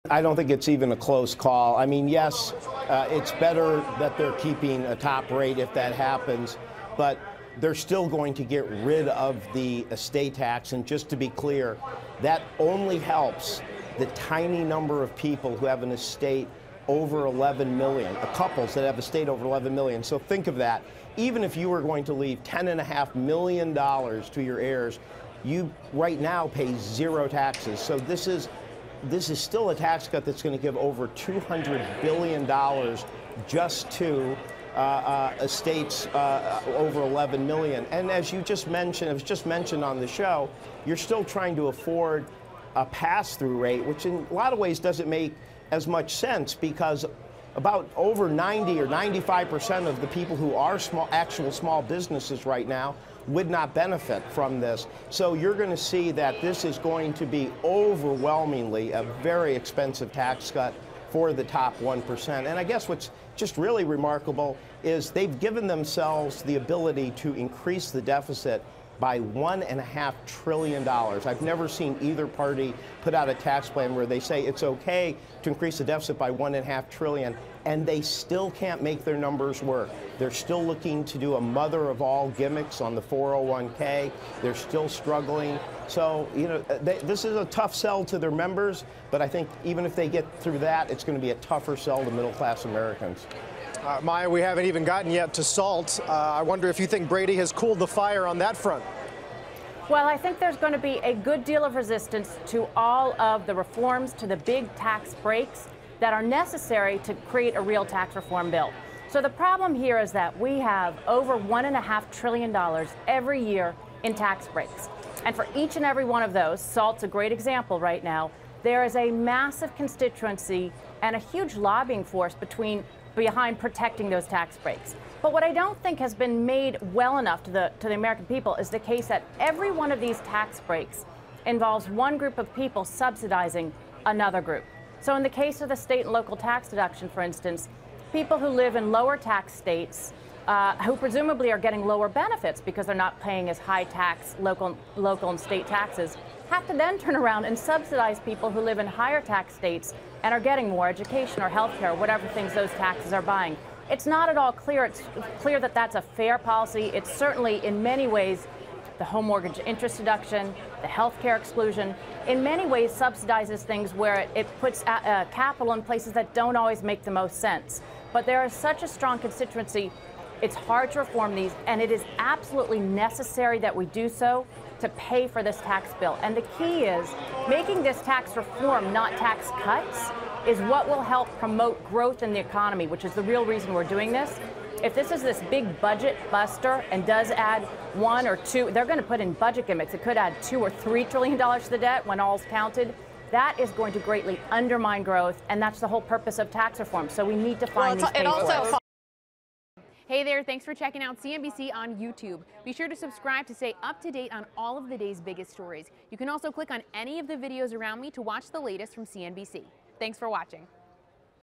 I don't think it's even a close call. I mean, yes, it's better that they're keeping a top rate if that happens, but they're still going to get rid of the estate tax. And just to be clear, that only helps the tiny number of people who have an estate over 11 million, couples that have a estate over 11 million. So think of that. Even if you were going to leave $10.5 million to your heirs, you right now pay zero taxes. So this is still a tax cut that's going to give over $200 billion just to estates over 11 million. And as you just mentioned, it was just mentioned on the show, you're still trying to afford a pass-through rate, which in a lot of ways doesn't make as much sense, because about over 90 or 95% of the people who are actual small businesses right now would not benefit from this. So you're going to see that this is going to be overwhelmingly a very expensive tax cut for the top 1%. And I guess what's just really remarkable is they've given themselves the ability to increase the deficit by $1.5 trillion. I've never seen either party put out a tax plan where they say it's okay to increase the deficit by $1.5 trillion, and they still can't make their numbers work. They're still looking to do a mother of all gimmicks on the 401k. They're still struggling. So, you know, this is a tough sell to their members, but I think even if they get through that, it's going to be a tougher sell to middle-class Americans. Maya, we haven't even gotten yet to SALT. I wonder if you think Brady has cooled the fire on that front. Well, I think there's going to be a good deal of resistance to all of the reforms, to the big tax breaks that are necessary to create a real tax reform bill. So the problem here is that we have over $1.5 trillion every year in tax breaks. And for each and every one of those, SALT's a great example right now, there is a massive constituency and a huge lobbying force behind protecting those tax breaks. But what I don't think has been made well enough to the American people is the case that every one of these tax breaks involves one group of people subsidizing another group. So in the case of the state and local tax deduction, for instance, people who live in lower tax states who presumably are getting lower benefits because they're not paying as high tax local and state taxes have to then turn around and subsidize people who live in higher tax states and are getting more education or health care, whatever things those taxes are buying. It's not at all clear. It's clear that that's a fair policy. It's certainly, in many ways, the home mortgage interest deduction, the health care exclusion, in many ways subsidizes things where it puts capital in places that don't always make the most sense. But there is such a strong constituency, it's hard to reform these, and it is absolutely necessary that we do so to pay for this tax bill. And the key is making this tax reform, not tax cuts, is what will help promote growth in the economy, which is the real reason we're doing this. If this is this big budget buster and does add one or two, they're going to put in budget gimmicks. It could add $2 or $3 trillion to the debt when all's counted. That is going to greatly undermine growth, and that's the whole purpose of tax reform. So we need to find these pay-for-it. Hey there, thanks for checking out CNBC on YouTube. Be sure to subscribe to stay up to date on all of the day's biggest stories. You can also click on any of the videos around me to watch the latest from CNBC. Thanks for watching.